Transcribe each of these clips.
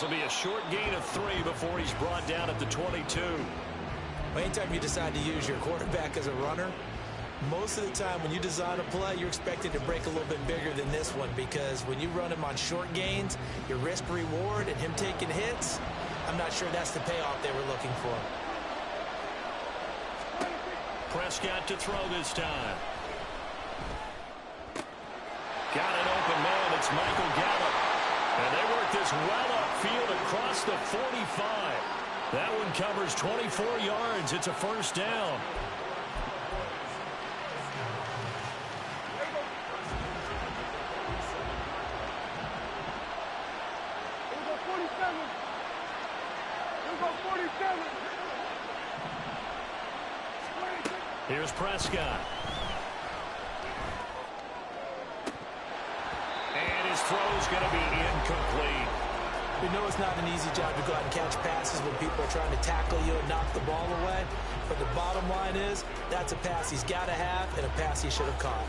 This will be a short gain of 3 before he's brought down at the 22. Anytime you decide to use your quarterback as a runner, most of the time when you design a play, you're expected to break a little bit bigger than this one, because when you run him on short gains, your risk-reward and him taking hits, I'm not sure that's the payoff they were looking for. Prescott to throw this time. Got an open man. It's Michael Gallup. And they work this well upfield across the 45. That one covers 24 yards. It's a first down. Here's Prescott. And his throw's going to be incomplete. We know it's not an easy job to go out and catch passes when people are trying to tackle you and knock the ball away. But the bottom line is, that's a pass he's got to have and a pass he should have caught.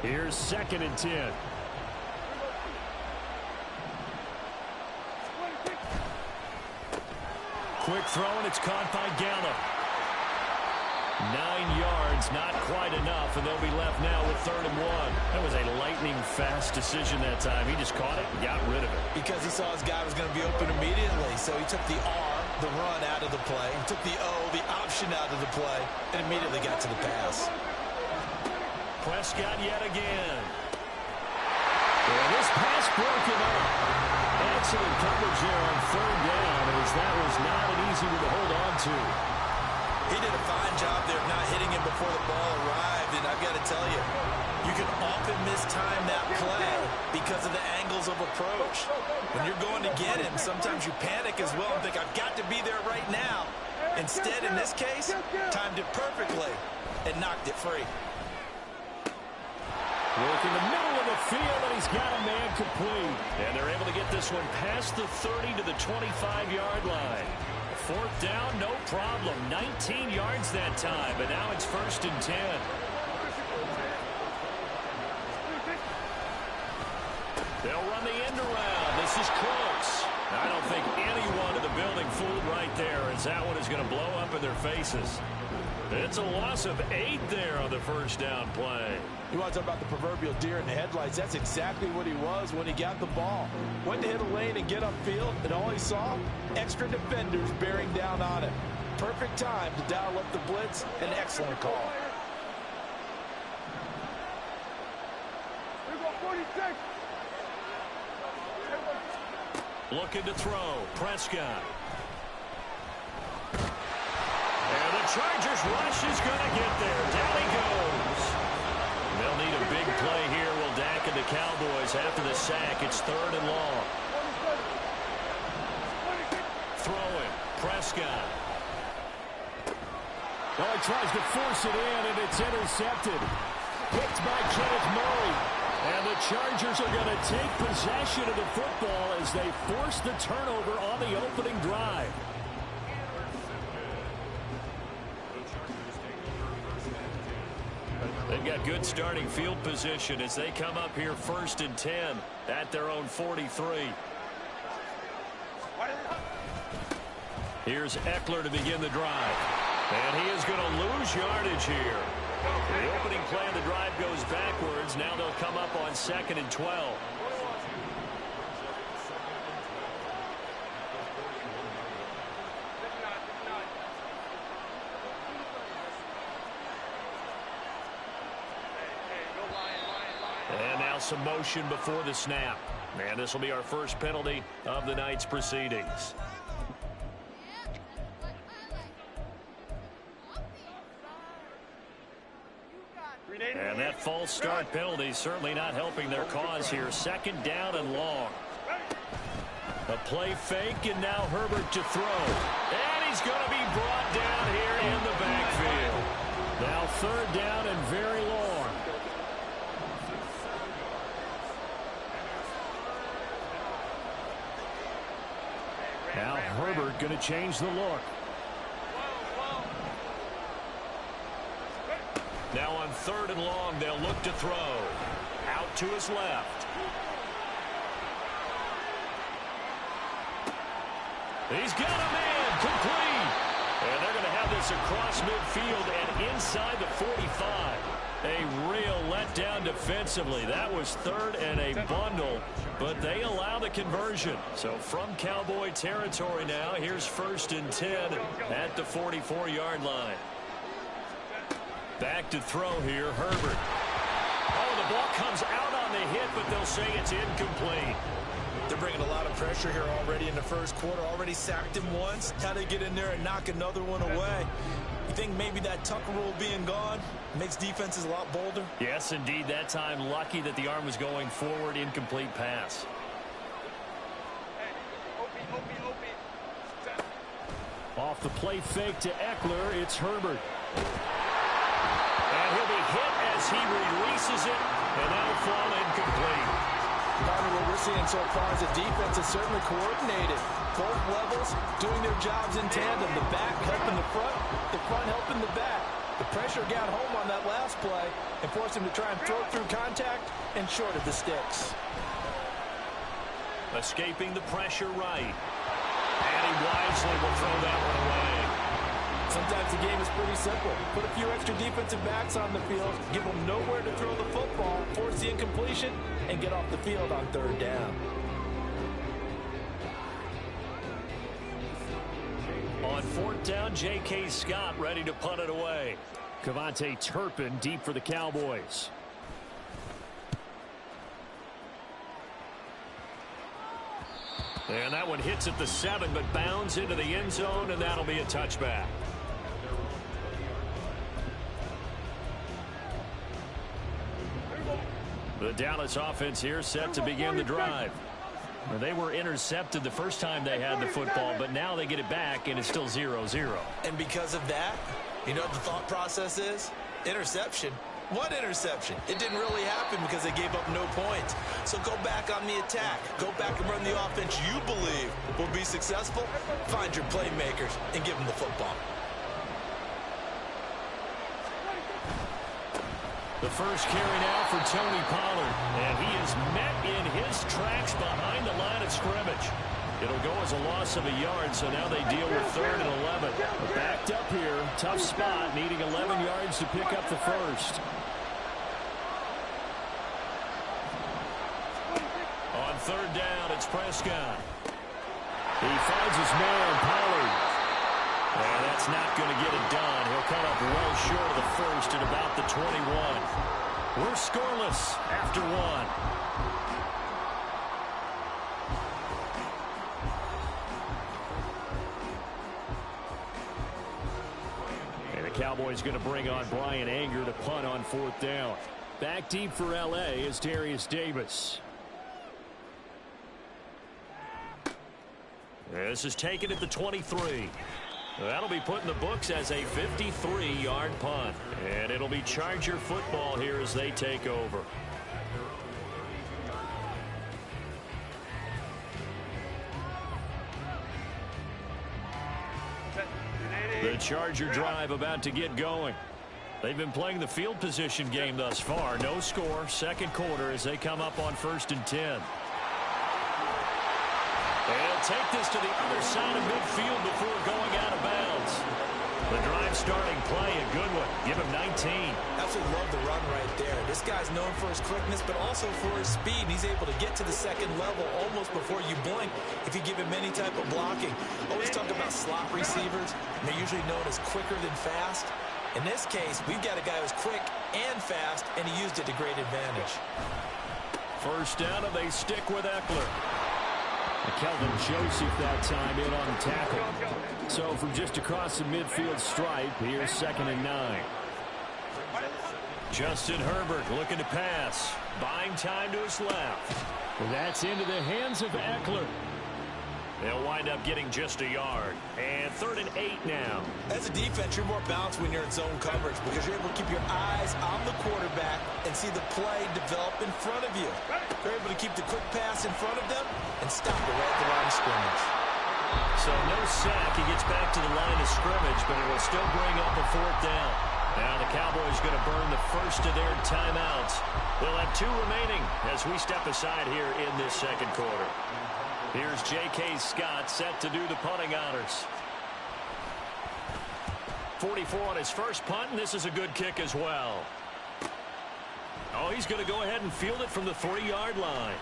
Here's 2nd and 10. Quick throw, and it's caught by Gallup. 9 yards, not quite enough, and they'll be left now with 3rd and 1. That was a lightning-fast decision that time. He just caught it and got rid of it. Because he saw his guy was going to be open immediately, so he took the R, the run, out of the play. He took the O, the option, out of the play, and immediately got to the pass. Prescott yet again. And this pass broken up. Excellent coverage there on 3rd down, as that was not an easy one to hold on to. He did a fine job there of not hitting him before the ball arrived, and I've got to tell you, you can often mistime that play because of the angles of approach. When you're going to get him, sometimes you panic as well and think, I've got to be there right now. Instead, in this case, timed it perfectly and knocked it free. Work in the middle of the field, and he's got a man complete. And they're able to get this one past the 30 to the 25-yard line. 4th down, no problem. 19 yards that time, but now it's 1st and 10. They'll run the end around. This is close. I don't think anyone in the building fooled right there, as that one is going to blow up in their faces. It's a loss of 8 there on the 1st down play. You want to talk about the proverbial deer in the headlights? That's exactly what he was when he got the ball. Went to hit a lane and get upfield, and all he saw, extra defenders bearing down on him. Perfect time to dial up the blitz. An excellent call. Looking to throw. Prescott. And the Chargers rush is going to get there. Down he goes. They'll need a big play here. Will Dak and the Cowboys after the sack. It's 3rd and long. Throwing. Prescott. Oh, he tries to force it in, and it's intercepted. Picked by Kenneth Murray. And the Chargers are going to take possession of the football as they force the turnover on the opening drive. They've got good starting field position as they come up here 1st and 10 at their own 43. Here's Eckler to begin the drive. And he is going to lose yardage here. The opening play of the drive goes backwards. Now they'll come up on 2nd and 12. And now some motion before the snap. And this will be our first penalty of the night's proceedings. And that false start penalty certainly not helping their cause here. 2nd down and long. A play fake, and now Herbert to throw. And he's going to be brought down here in the backfield. Now 3rd down and very long. Now Herbert going to change the look. Now on 3rd and long, they'll look to throw. Out to his left. He's got a man complete. And they're going to have this across midfield and inside the 45. A real letdown defensively. That was third and a bundle, but they allow the conversion. So from Cowboy territory now, here's 1st and 10 at the 44-yard line. Back to throw here, Herbert. Oh, the ball comes out on the hit, but they'll say it's incomplete. They're bringing a lot of pressure here already in the first quarter. Already sacked him once. How to get in there and knock another one away. You think maybe that Tucker rule being gone makes defenses a lot bolder? Yes, indeed. That time, lucky that the arm was going forward. Incomplete pass. Off the play fake to Eckler, it's Herbert. And he'll be hit as he releases it, and that'll fall incomplete. What we're seeing so far is the defense is certainly coordinated. Both levels doing their jobs in tandem. The back helping the front helping the back. The pressure got home on that last play and forced him to try and throw through contact and short of the sticks. Escaping the pressure right. And he wisely will throw that one away. Sometimes the game is pretty simple. Put a few extra defensive backs on the field, give them nowhere to throw the football, force the incompletion, and get off the field on 3rd down. On 4th down, J.K. Scott ready to punt it away. Kevontae Turpin deep for the Cowboys. And that one hits at the 7, but bounds into the end zone, and that'll be a touchback. The Dallas offense here set to begin the drive. They were intercepted the first time they had the football, but now they get it back, and it's still 0-0. And because of that, you know what the thought process is? Interception. What interception? It didn't really happen because they gave up no points. So go back on the attack. Go back and run the offense you believe will be successful. Find your playmakers and give them the football. The first carry now for Tony Pollard. And he is met in his tracks behind the line of scrimmage. It'll go as a loss of a yard, so now they deal with 3rd and 11. Backed up here, tough spot, needing 11 yards to pick up the first. On 3rd down, it's Prescott. He finds his man, Pollard. And that's not going to get it done. He'll come up well short of the first at about the 21. We're scoreless after 1. And the Cowboys going to bring on Brian Anger to punt on 4th down. Back deep for L.A. is Darius Davis. This is taken at the 23. That'll be put in the books as a 53-yard punt. And it'll be Charger football here as they take over. The Charger drive about to get going. They've been playing the field position game thus far. No score, 2nd quarter as they come up on 1st and 10. They'll take this to the other side of midfield before going out of bounds. The drive starting play, a good one. Give him 19. Absolutely love the run right there. This guy's known for his quickness, but also for his speed. He's able to get to the 2nd level almost before you blink if you give him any type of blocking. Always talk about slot receivers. They're usually known as quicker than fast. In this case, we've got a guy who's quick and fast, and he used it to great advantage. First down, and they stick with Eckler. Kelvin Joseph that time in on the tackle. So from just across the midfield stripe, here's 2nd and 9. Justin Herbert looking to pass. Buying time to his left. That's into the hands of Eckler. They'll wind up getting just a yard. And 3rd and 8 now. As a defense, you're more balanced when you're in zone coverage because you're able to keep your eyes on the quarterback and see the play develop in front of you. You're able to keep the quick pass in front of them and stop it right at the line of scrimmage. So no sack. He gets back to the line of scrimmage, but it will still bring up a 4th down. Now the Cowboys going to burn the first of their timeouts. They'll have 2 remaining as we step aside here in this 2nd quarter. Here's J.K. Scott set to do the punting honors. 44 on his first punt, and this is a good kick as well. Oh, he's going to go ahead and field it from the 3-yard line.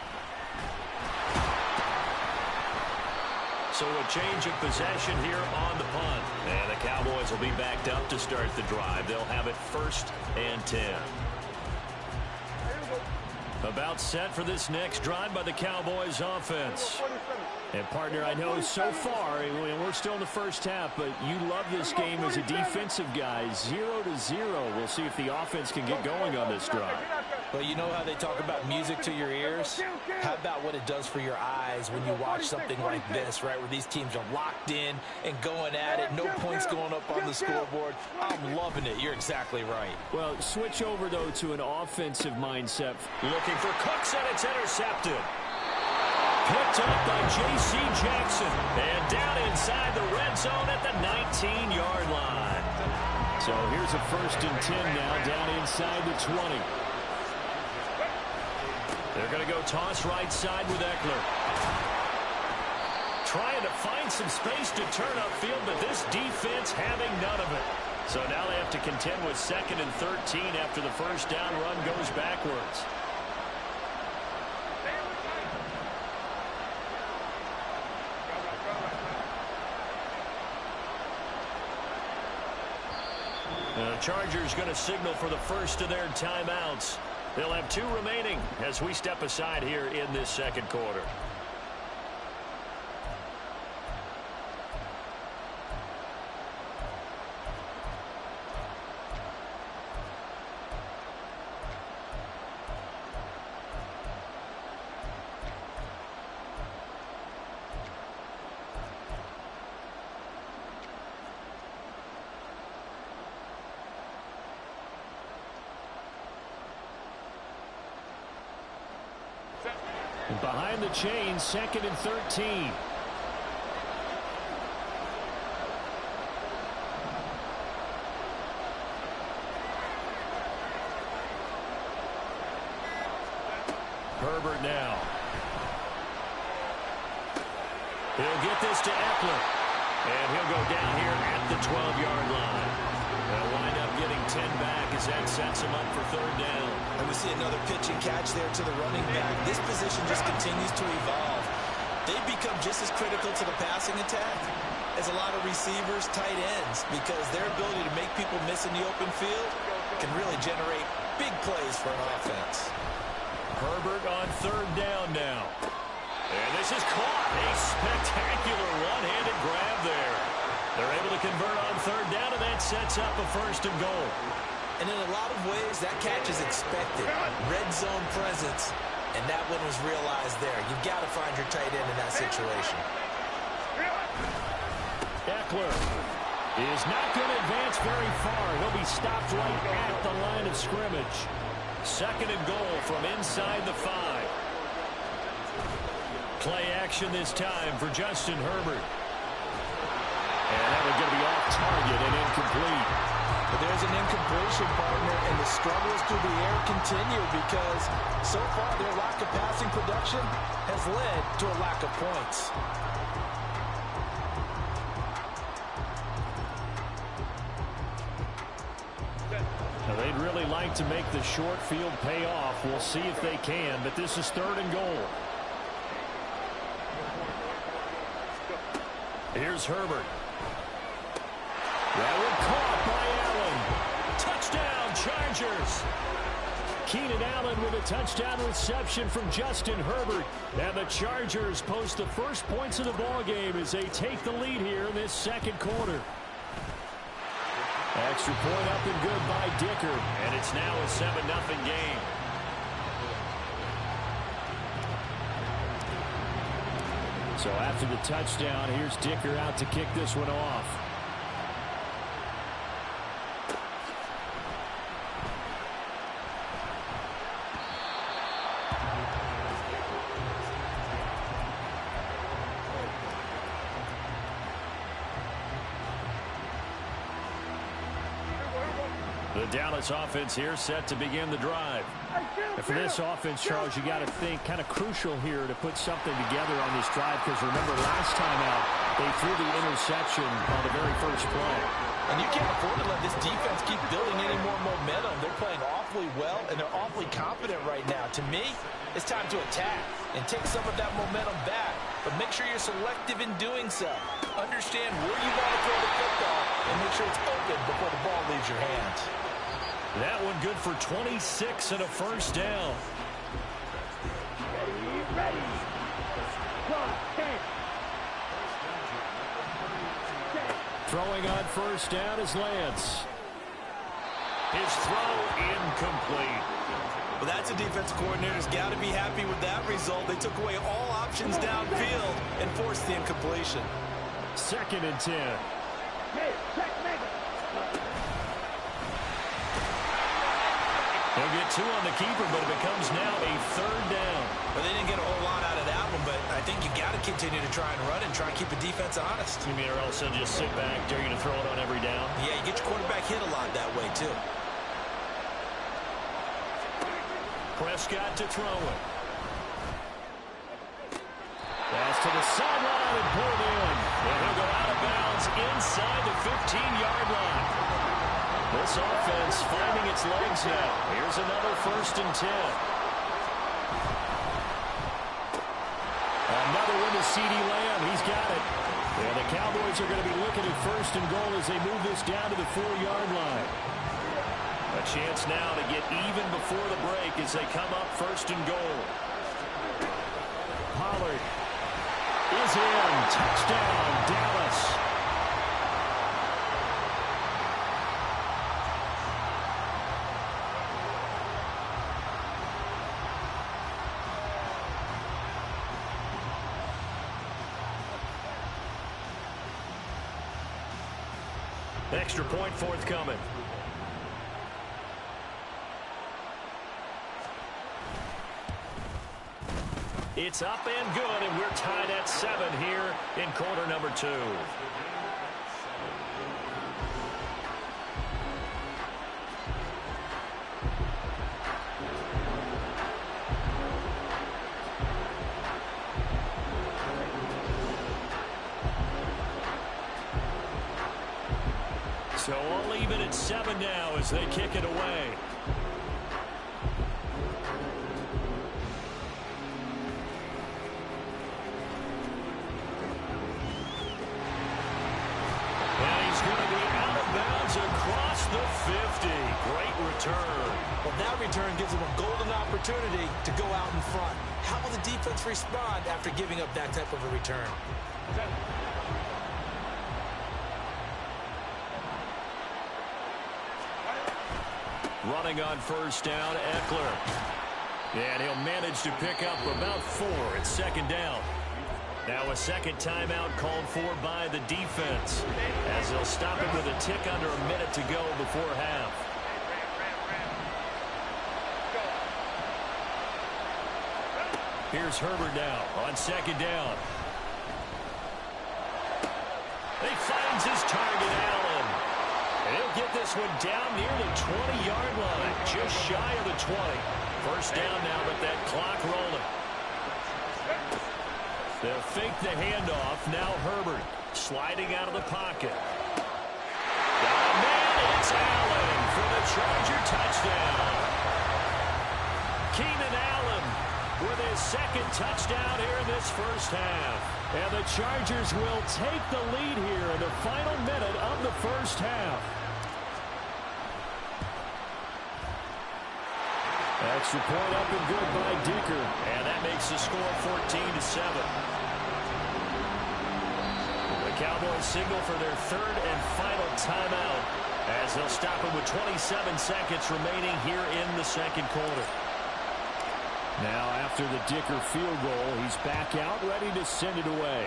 So a change of possession here on the punt. And the Cowboys will be backed up to start the drive. They'll have it 1st and 10. About set for this next drive by the Cowboys offense. And, partner, I know so far, we're still in the first half, but you love this game as a defensive guy. 0-0. We'll see if the offense can get going on this drive. Well, you know how they talk about music to your ears? How about what it does for your eyes when you watch something like this, right, where these teams are locked in and going at it, no points going up on the scoreboard. I'm loving it. You're exactly right. Well, switch over, though, to an offensive mindset. Looking for Cooks, and it's intercepted. Picked up by J.C. Jackson. And down inside the red zone at the 19-yard line. So here's a 1st and 10 now, down inside the 20. They're going to go toss right side with Eckler. Trying to find some space to turn upfield, but this defense having none of it. So now they have to contend with 2nd and 13 after the first down run goes backwards. The Chargers going to signal for the first of their timeouts. They'll have 2 remaining as we step aside here in this second quarter. Behind the chains, 2nd and 13. Herbert now. He'll get this to Eckler. And he'll go down here at the 12-yard line. They'll wind up getting 10 back as that sets him up for 3rd down. And we see another pitch and catch there to the running back. This position just continues to evolve. They've become just as critical to the passing attack as a lot of receivers, tight ends, because their ability to make people miss in the open field can really generate big plays for an offense. Herbert on 3rd down now. And this is caught. A spectacular one-handed grab there. They're able to convert on 3rd down, and that sets up a 1st and goal. And in a lot of ways, that catch is expected. Red zone presence, and that one was realized there. You've got to find your tight end in that situation. Eckler is not going to advance very far. He'll be stopped right at the line of scrimmage. 2nd and goal from inside the 5. Play action this time for Justin Herbert. And that one's going to be off target and incomplete. But there's an incompletion, partner, and the struggles through the air continue because so far their lack of passing production has led to a lack of points. Now they'd really like to make the short field pay off. We'll see if they can, but this is 3rd and goal. Here's Herbert. That one caught by Allen. Touchdown, Chargers. Keenan Allen with a touchdown reception from Justin Herbert. And the Chargers post the first points of the ballgame as they take the lead here in this second quarter. Extra point up and good by Dicker. And it's now a 7-0 game. So after the touchdown, here's Dicker out to kick this one off. The Dallas offense here set to begin the drive. And for this offense, Charles, you got to think kind of crucial here to put something together on this drive, because remember last time out they threw the interception on the very first play. And you can't afford to let this defense keep building any more momentum. They're playing awfully well, and they're awfully confident right now. To me, it's time to attack and take some of that momentum back. But make sure you're selective in doing so. Understand where you want to throw the football and make sure it's open before the ball leaves your hands. That one good for 26 and a first down. Ready. Throwing on first down is Lance. His throw incomplete. Well, that's a defense coordinator's got to be happy with that result. They took away all options downfield and forced the incompletion. 2nd and 10. They'll get 2 on the keeper, but it becomes now a 3rd down. Well, they didn't get a whole lot out of that one, but I think you got to continue to try and run and try and keep the defense honest. You mean, or else they'll just sit back, dare you to throw it on every down? Yeah, you get your quarterback hit a lot that way, too. Prescott to throw it. Pass to the sideline and pulled in. And he'll go out of bounds inside the 15-yard line. This offense finding its legs now. Here's another 1st and 10. Another one to CeeDee Lamb. He's got it. And the Cowboys are going to be looking at 1st and goal as they move this down to the 4-yard line. A chance now to get even before the break as they come up 1st and goal. Pollard is in. Touchdown, Dallas. Extra point forthcoming. It's up and good, and we're tied at 7 here in quarter number 2. So all even at 7 now as they kick it away. And he's going to be out of bounds across the 50. Great return. Well, that return gives them a golden opportunity to go out in front. How will the defense respond after giving up that type of a return? Running on first down, Eckler. And he'll manage to pick up about 4 at 2nd down. Now a second timeout called for by the defense as they'll stop it with a tick under a minute to go before half. Here's Herbert now on 2nd down. He finds his target, Allen. And he'll get this one down near the 20-yard line, just shy of the 20. First down now, but that clock rolling. They'll fake the handoff. Now Herbert sliding out of the pocket. Got a man. It's Allen for the Charger touchdown. Keenan Allen with his 2nd touchdown here in this first half. And the Chargers will take the lead here in the final minute of the first half. Extra point up and good by Dicker. And that makes the score 14-7. The Cowboys signal for their 3rd and final timeout as they'll stop it with 27 seconds remaining here in the 2nd quarter. Now after the Dicker field goal, he's back out ready to send it away.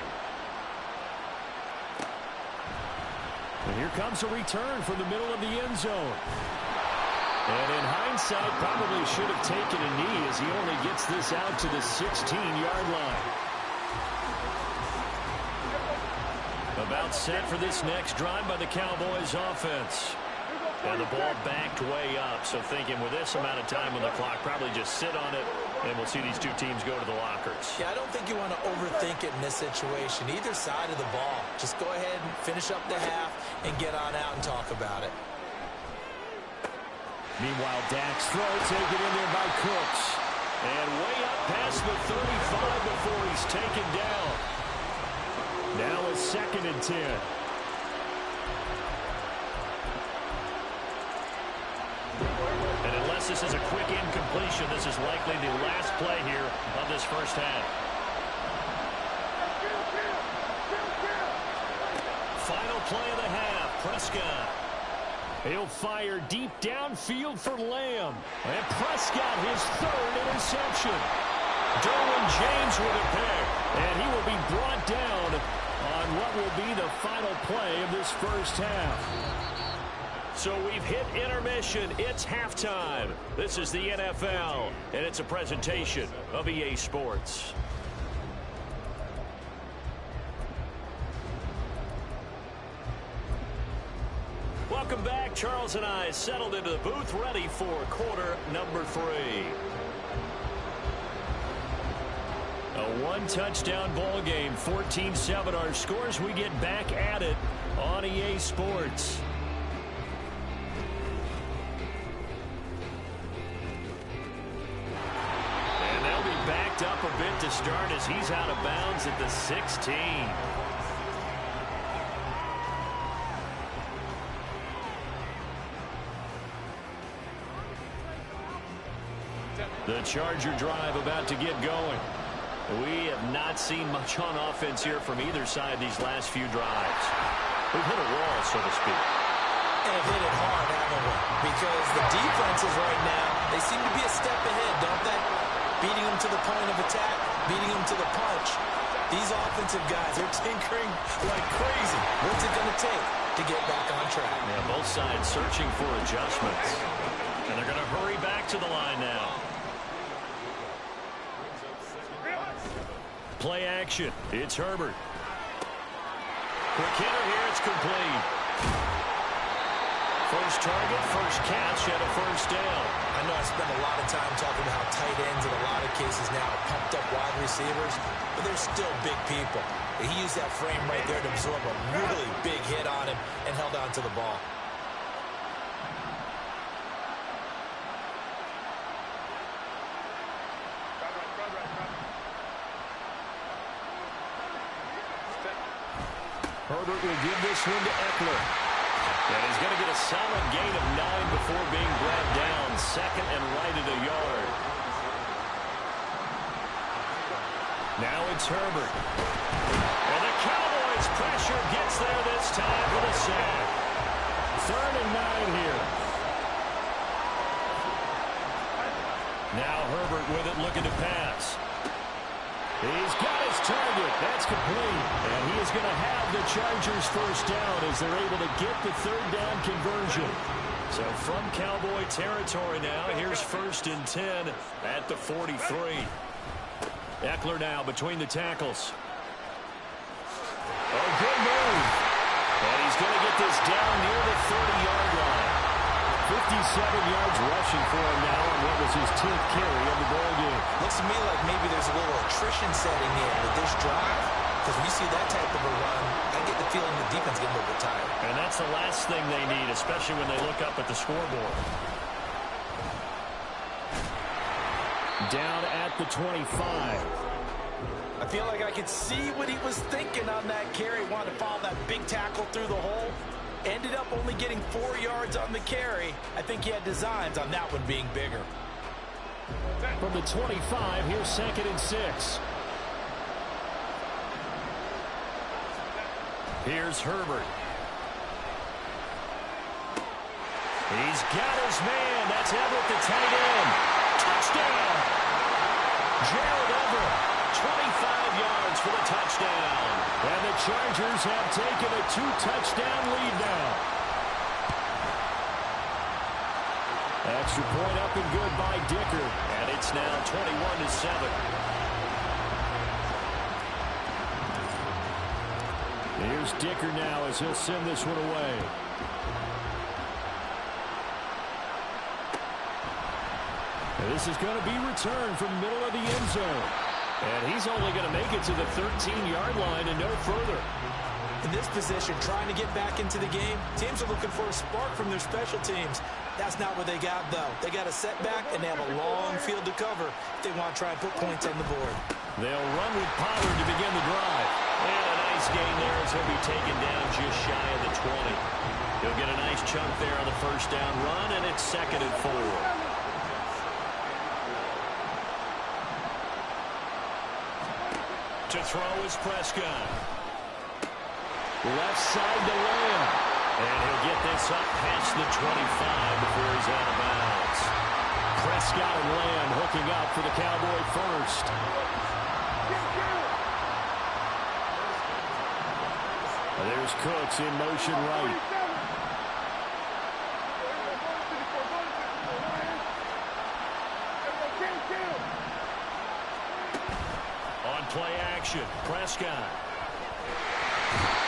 And here comes a return from the middle of the end zone. And in hindsight, probably should have taken a knee as he only gets this out to the 16-yard line. About set for this next drive by the Cowboys offense. And the ball backed way up, so thinking with this amount of time on the clock, probably just sit on it, and we'll see these two teams go to the lockers. Yeah, I don't think you want to overthink it in this situation. Either side of the ball. Just go ahead and finish up the half and get on out and talk about it. Meanwhile, Dak's throw taken in there by Cooks. And way up past the 35 before he's taken down. Now it's 2nd and 10. And unless this is a quick incompletion, this is likely the last play here of this first half. Final play of the half, Prescott. He'll fire deep downfield for Lamb. And Prescott, his 3rd interception. Derwin James with a pick. And he will be brought down on what will be the final play of this first half. So we've hit intermission. It's halftime. This is the NFL, and it's a presentation of EA Sports. Welcome back. Charles and I settled into the booth, ready for quarter number 3. A one-touchdown ball game, 14-7 our scores. We get back at it on EA Sports. And they'll be backed up a bit to start as he's out of bounds at the 16. The Charger drive about to get going. We have not seen much on offense here from either side these last few drives. We've hit a wall, so to speak. And hit it hard, haven't we? Because the defenses right now, they seem to be a step ahead, don't they? Beating them to the point of attack, beating them to the punch. These offensive guys are tinkering like crazy. What's it going to take to get back on track? Yeah, both sides searching for adjustments. And they're going to hurry back to the line now. Play action. It's Herbert. Quick hitter here. It's complete. First target, first catch, and a first down. I know I spend a lot of time talking about how tight ends in a lot of cases now are pumped up wide receivers, but they're still big people. He used that frame right there to absorb a really big hit on him and held on to the ball. Herbert will give this one to Eckler. And he's going to get a solid gain of 9 before being brought down. 2nd and right at a yard. Now it's Herbert. And the Cowboys' pressure gets there this time for the sack. 3rd and 9 here. Now Herbert with it, looking to pass. He's got his target. That's complete. And he is going to have the Chargers first down as they're able to get the 3rd down conversion. So from Cowboy territory now, here's 1st and 10 at the 43. Eckler now between the tackles. Oh, good move. And he's going to get this down near the 30-yard line. 57 yards rushing for him now on what was his 10th carry of the ball game. Looks to me like maybe there's a little attrition setting in with this drive, because when you see that type of a run, I get the feeling the defense getting a little bit tired. And that's the last thing they need, especially when they look up at the scoreboard. Down at the 25. I feel like I could see what he was thinking on that carry. Wanted to follow that big tackle through the hole. Ended up only getting 4 yards on the carry. I think he had designs on that one being bigger. From the 25, here's 2nd and 6. Here's Herbert. He's got his man. That's Everett, the tight end. Touchdown. Gerald Everett, 25 yards for the touchdown. And the Chargers have taken a 2-touchdown lead now. Extra point up and good by Dicker. And it's now 21-7. Here's Dicker now as he'll send this one away. This is going to be returned from the middle of the end zone. And he's only going to make it to the 13-yard line and no further. In this position, trying to get back into the game, teams are looking for a spark from their special teams. That's not what they got, though. They got a setback, and they have a long field to cover if they want to try and put points on the board. They'll run with Pollard to begin the drive. And a nice gain there as he'll be taken down just shy of the 20. He'll get a nice chunk there on the first down run, and it's 2nd and 4. To throw is Prescott. Left side to Lamb. And he'll get this up past the 25 before he's out of bounds. Prescott and Lamb hooking up for the Cowboy first. There's Cooks in motion right. On play action, Prescott.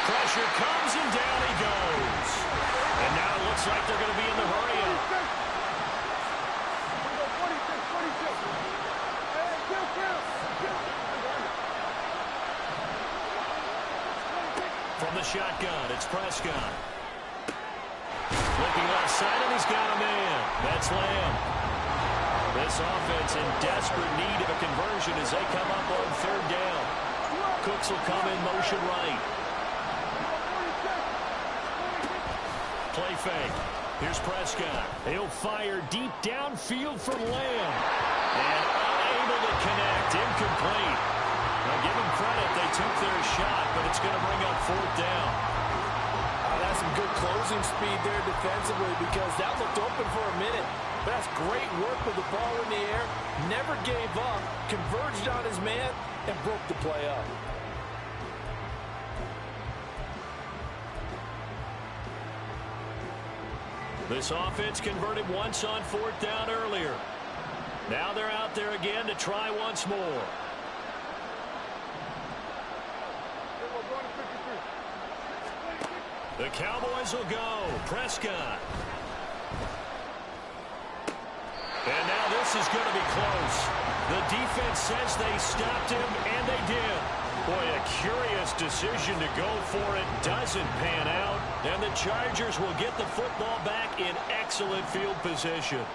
Pressure comes and down he goes. And now it looks like they're going to be in the hurry-up. From the shotgun, it's Prescott. Looking left side, and he's got a man. That's Lamb. This offense in desperate need of a conversion as they come up on 3rd down. Cooks will come in motion right. Play fake. Here's Prescott. He'll fire deep downfield from Lamb. And unable to connect. Incomplete. Now give them credit. They took their shot, but it's going to bring up 4th down. That's some good closing speed there defensively because that looked open for a minute. But that's great work with the ball in the air. Never gave up. Converged on his man and broke the play up. This offense converted once on 4th down earlier. Now they're out there again to try once more. The Cowboys will go. Prescott. And now this is going to be close. The defense says they stopped him, and they did. Boy, a curious decision to go for it. Doesn't pan out. And the Chargers will get the football back in excellent field position.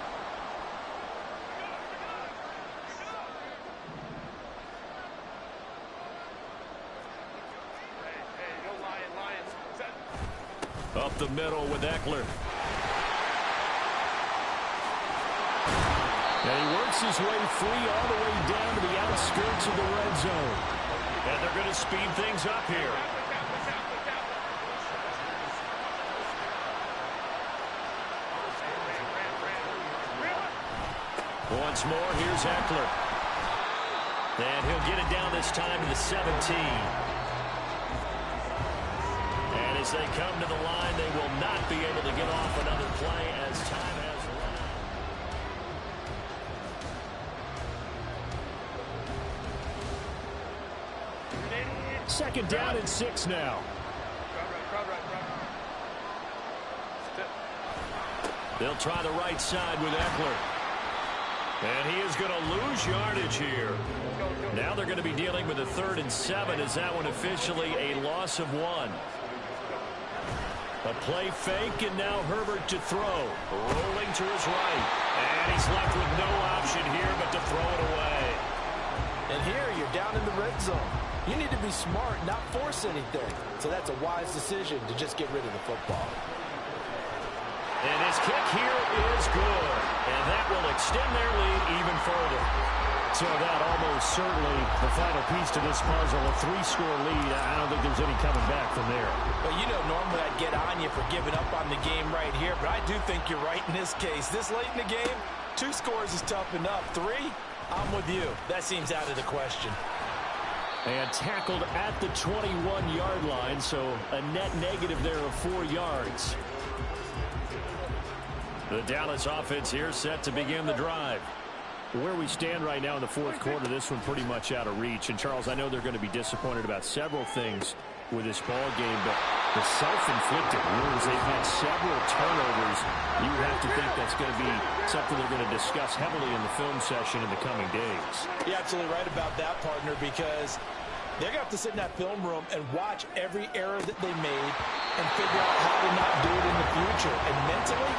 Up the middle with Eckler. And he works his way free all the way down to the outskirts of the red zone. And they're going to speed things up here. Once more, here's Eckler. And he'll get it down this time to the 17. And as they come to the line, they will not be able to get off another play as time has run out. 2nd down and 6 now. They'll try the right side with Eckler. And he is going to lose yardage here. Now they're going to be dealing with a 3rd and 7 as that one officially a loss of 1. A play fake, and now Herbert to throw. Rolling to his right. And he's left with no option here but to throw it away. And here you're down in the red zone. You need to be smart, not force anything. So that's a wise decision to just get rid of the football. And his kick here is good. And that will extend their lead even further. So that almost certainly the final piece to this puzzle, a 3-score lead. I don't think there's any coming back from there. Well, you know, normally I'd get on you for giving up on the game right here, but I do think you're right in this case. This late in the game, 2 scores is tough enough. 3, I'm with you. That seems out of the question. And tackled at the 21-yard line, so a net negative there of 4 yards. The Dallas offense here set to begin the drive. Where we stand right now in the 4th quarter, this one pretty much out of reach. And, Charles, I know they're going to be disappointed about several things with this ball game, but The self-inflicted wounds. They've had several turnovers. You have to think that's going to be something they're going to discuss heavily in the film session in the coming days. You're absolutely right about that, partner, because they're going to have to sit in that film room and watch every error that they made and figure out how to not do it in the future. And mentally,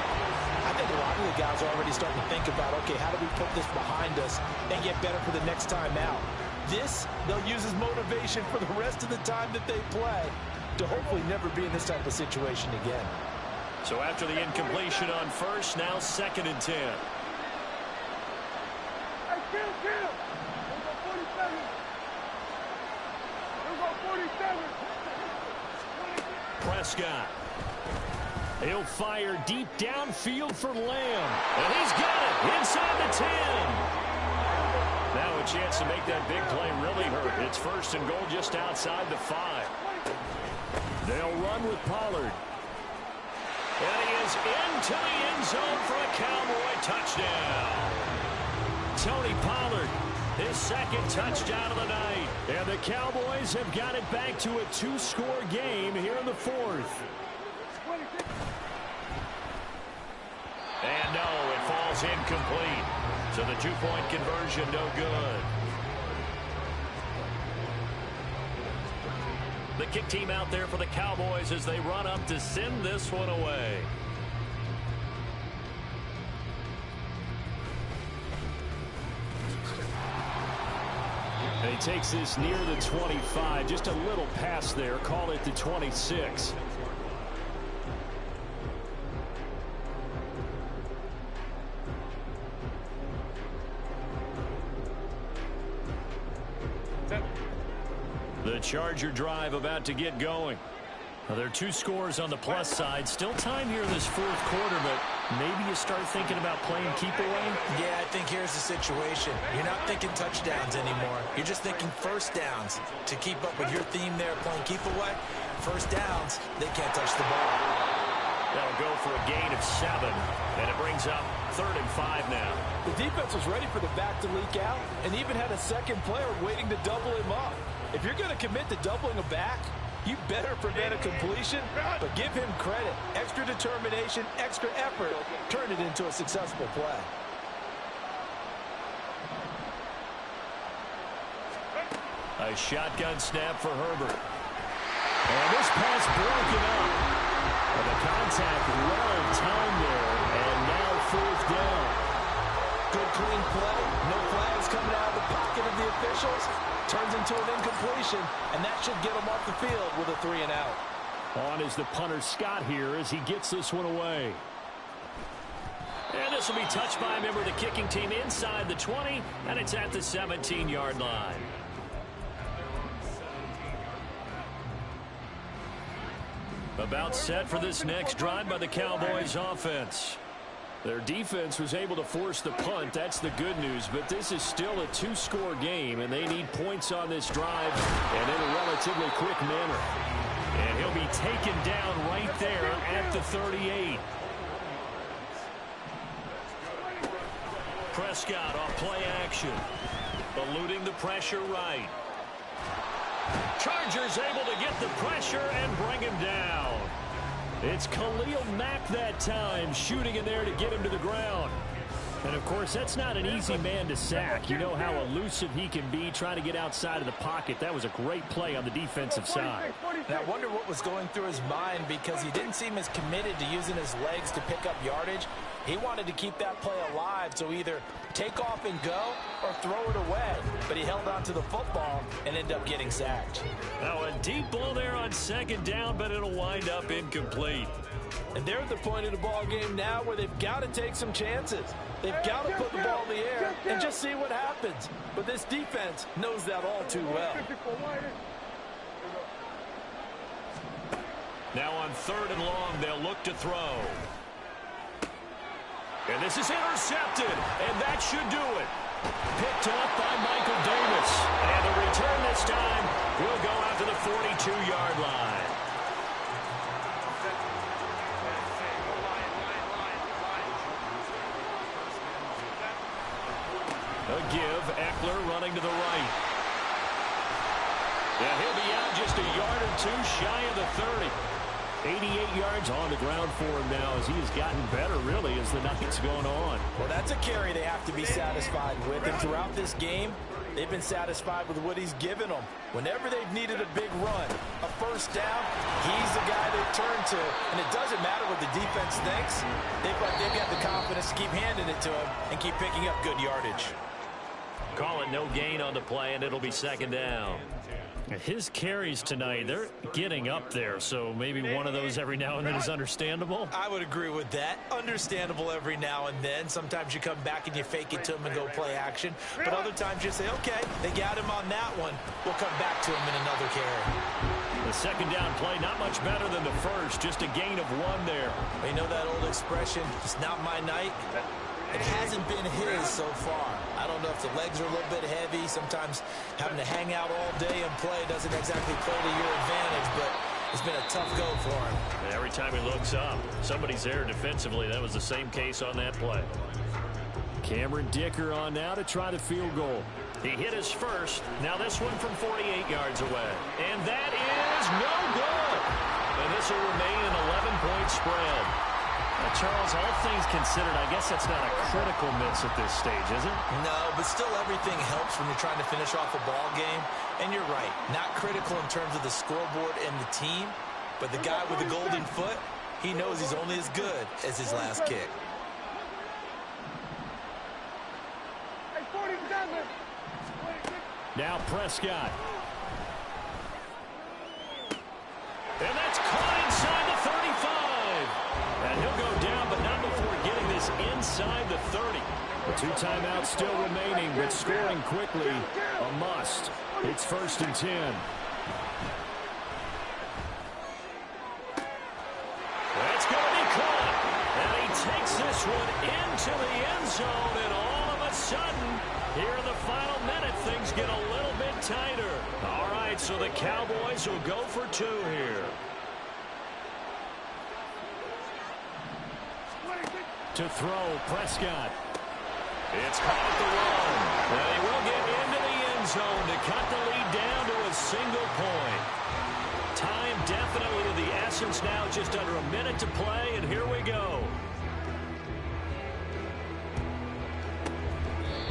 I think a lot of the guys are already starting to think about, okay, how do we put this behind us and get better for the next time out? This, they'll use as motivation for the rest of the time that they play to hopefully never be in this type of situation again. So after the incompletion on first, now 2nd and 10. Prescott. He'll fire deep downfield for Lamb. And he's got it inside the 10. Now a chance to make that big play really hurt. It's 1st and goal just outside the 5. They'll run with Pollard. And he is into the end zone for a Cowboy touchdown. Tony Pollard, his 2nd touchdown of the night. And the Cowboys have got it back to a 2-score game here in the 4th. And no, it falls incomplete. So the 2-point conversion no good. The kick team out there for the Cowboys as they run up to send this one away. And he takes this near the 25. Just a little pass there. Call it the 26. The Charger drive about to get going. Now, there are 2 scores on the plus side. Still time here in this 4th quarter, but maybe you start thinking about playing keep away? Yeah, I think here's the situation. You're not thinking touchdowns anymore. You're just thinking first downs. To keep up with your theme there, playing keep away, first downs, they can't touch the ball. That'll go for a gain of 7, and it brings up 3rd and 5 now. The defense was ready for the back to leak out and even had a second player waiting to double him up. If you're going to commit to doubling a back, you better prevent a completion, but give him credit. Extra determination, extra effort, turn it into a successful play. A shotgun snap for Herbert. And this pass broken up. And the contact well timed there, and now 4th down. Good clean play. No flags coming out of the pocket of the officials. Turns into an incompletion, and that should get him off the field with a 3-and-out. On is the punter Scott here as he gets this one away. And this will be touched by a member of the kicking team inside the 20, and it's at the 17-yard line. About set for this next drive by the Cowboys offense. Their defense was able to force the punt. That's the good news. But this is still a 2-score game, and they need points on this drive and in a relatively quick manner. And he'll be taken down right there at the 38. Prescott off play action. Eluding the pressure right. Chargers able to get the pressure and bring him down. It's Khalil Mack that time, shooting in there to get him to the ground. And, of course, that's not an easy man to sack. You know how elusive he can be trying to get outside of the pocket. That was a great play on the defensive side. And I wonder what was going through his mind, because he didn't seem as committed to using his legs to pick up yardage. He wanted to keep that play alive, so either take off and go or throw it away. But he held on to the football and ended up getting sacked. Now a deep ball there on 2nd down, but it'll wind up incomplete. And they're at the point of the ball game now where they've got to take some chances. They've got to put the ball in the air and just see what happens. But this defense knows that all too well. Now on 3rd and long, they'll look to throw. And this is intercepted, and that should do it. Picked up by Michael Davis. And the return this time will go out to the 42-yard line. A give, Eckler running to the right. Yeah, he'll be out just a yard or two shy of the 30. 88 yards on the ground for him now as he has gotten better, really, as the night's going on. Well, that's a carry they have to be satisfied with. And throughout this game, they've been satisfied with what he's given them. Whenever they've needed a big run, a first down, he's the guy they turn to. And it doesn't matter what the defense thinks. They've got the confidence to keep handing it to him and keep picking up good yardage. Call it no gain on the play, and it'll be second down. His carries tonight, they're getting up there, so maybe one of those every now and then is understandable. I would agree with that. Understandable every now and then. Sometimes you come back and you fake it to him and go play action. But other times you say, okay, they got him on that one. We'll come back to him in another carry. The second down play, not much better than the first. Just a gain of one there. You know that old expression, it's not my night? It hasn't been his so far. I don't know if the legs are a little bit heavy. Sometimes having to hang out all day and play doesn't exactly play to your advantage, but it's been a tough go for him. And every time he looks up, somebody's there defensively. That was the same case on that play. Cameron Dicker on now to try the field goal. He hit his first. Now this one from 48 yards away. And that is no good. And this will remain an 11-point spread. Charles, all things considered, I guess that's not a critical miss at this stage, is it? No, but still everything helps when you're trying to finish off a ball game. And you're right, not critical in terms of the scoreboard and the team, but the guy with the golden foot, he knows he's only as good as his last kick. Now Prescott. And that's caught inside the 35. And he'll go down, but not before getting this inside the 30. The 2 timeouts still remaining, but scoring quickly, a must. It's 1st and 10. That's going to be caught. And he takes this one into the end zone, and all of a sudden, here in the final minute, things get a little bit tighter. All right, so the Cowboys will go for 2 here. To throw, Prescott. It's caught at the 1. And he will get into the end zone to cut the lead down to a single point. Time definitely of the essence now, just under a minute to play, and here we go.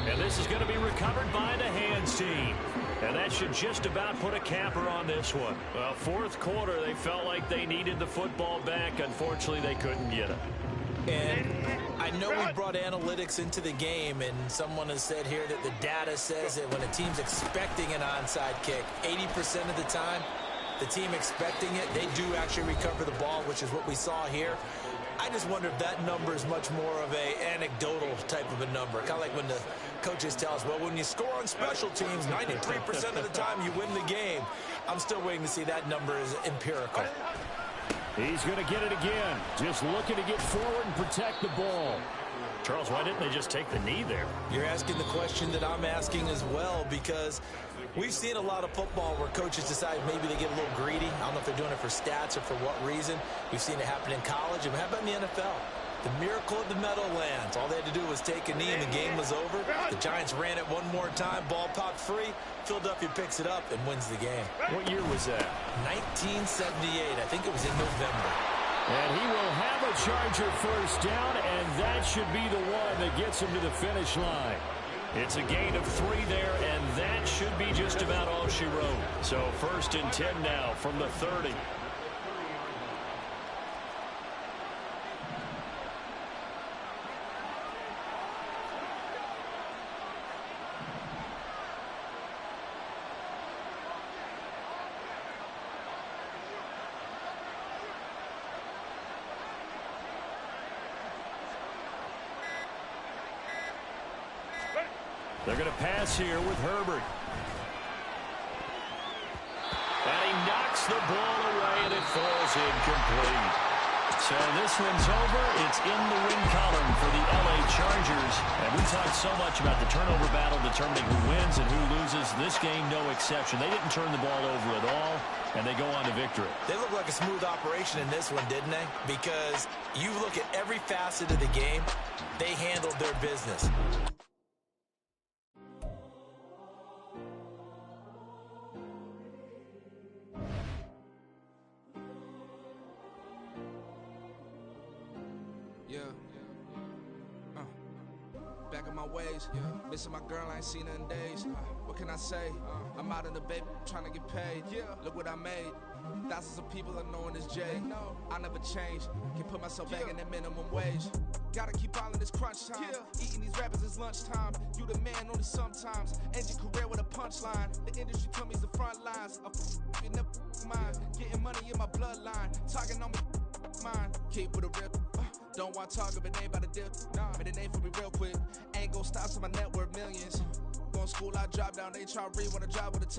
And this is going to be recovered by the hands team. And that should just about put a capper on this one. Well, 4th quarter, they felt like they needed the football back. Unfortunately, they couldn't get it. And I know we brought analytics into the game, and someone has said here that the data says that when a team's expecting an onside kick, 80% of the time, the team expecting it, they do actually recover the ball, which is what we saw here. I just wonder if that number is much more of a anecdotal type of a number. Kind of like when the coaches tell us, well, when you score on special teams, 93% of the time you win the game. I'm still waiting to see that number is empirical. He's going to get it again. Just looking to get forward and protect the ball. Charles, why didn't they just take the knee there? You're asking the question that I'm asking as well, because we've seen a lot of football where coaches decide maybe they get a little greedy. I don't know if they're doing it for stats or for what reason. We've seen it happen in college. And how about in the NFL? The miracle of the Meadowlands. All they had to do was take a knee and the game was over. The Giants ran it one more time. Ball popped free. Philadelphia picks it up and wins the game. What year was that? 1978. I think it was in November. And he will have a Charger first down, and that should be the one that gets him to the finish line. It's a gain of 3 there, and that should be just about all she wrote. So 1st and 10 now from the 30. They're going to pass here with Herbert. And he knocks the ball away, and it falls incomplete. So this one's over. It's in the win column for the L.A. Chargers. And we talked so much about the turnover battle determining who wins and who loses. This game, no exception. They didn't turn the ball over at all, and they go on to victory. They look like a smooth operation in this one, didn't they? Because you look at every facet of the game, they handled their business. Yeah. Back in my ways, missing my girl, I ain't seen her in days. What can I say? I'm out in the baby, trying to get paid. Look what I made. Thousands of people are knowing this Jay. I never change. Can put myself back in that minimum wage. Gotta keep all in this crunch time. Eating these rappers is lunchtime. You the man only sometimes. End your career with a punchline. The industry told me it's the front lines. You never mind. Getting money in my bloodline. Talking on me, mine. Keep with a rip. Don't want to talk if it ain't about a dip. Made a name for me real quick. Ain't gon' stop till my net worth millions. Going to school, I drop down. They try to read when I drop with a top.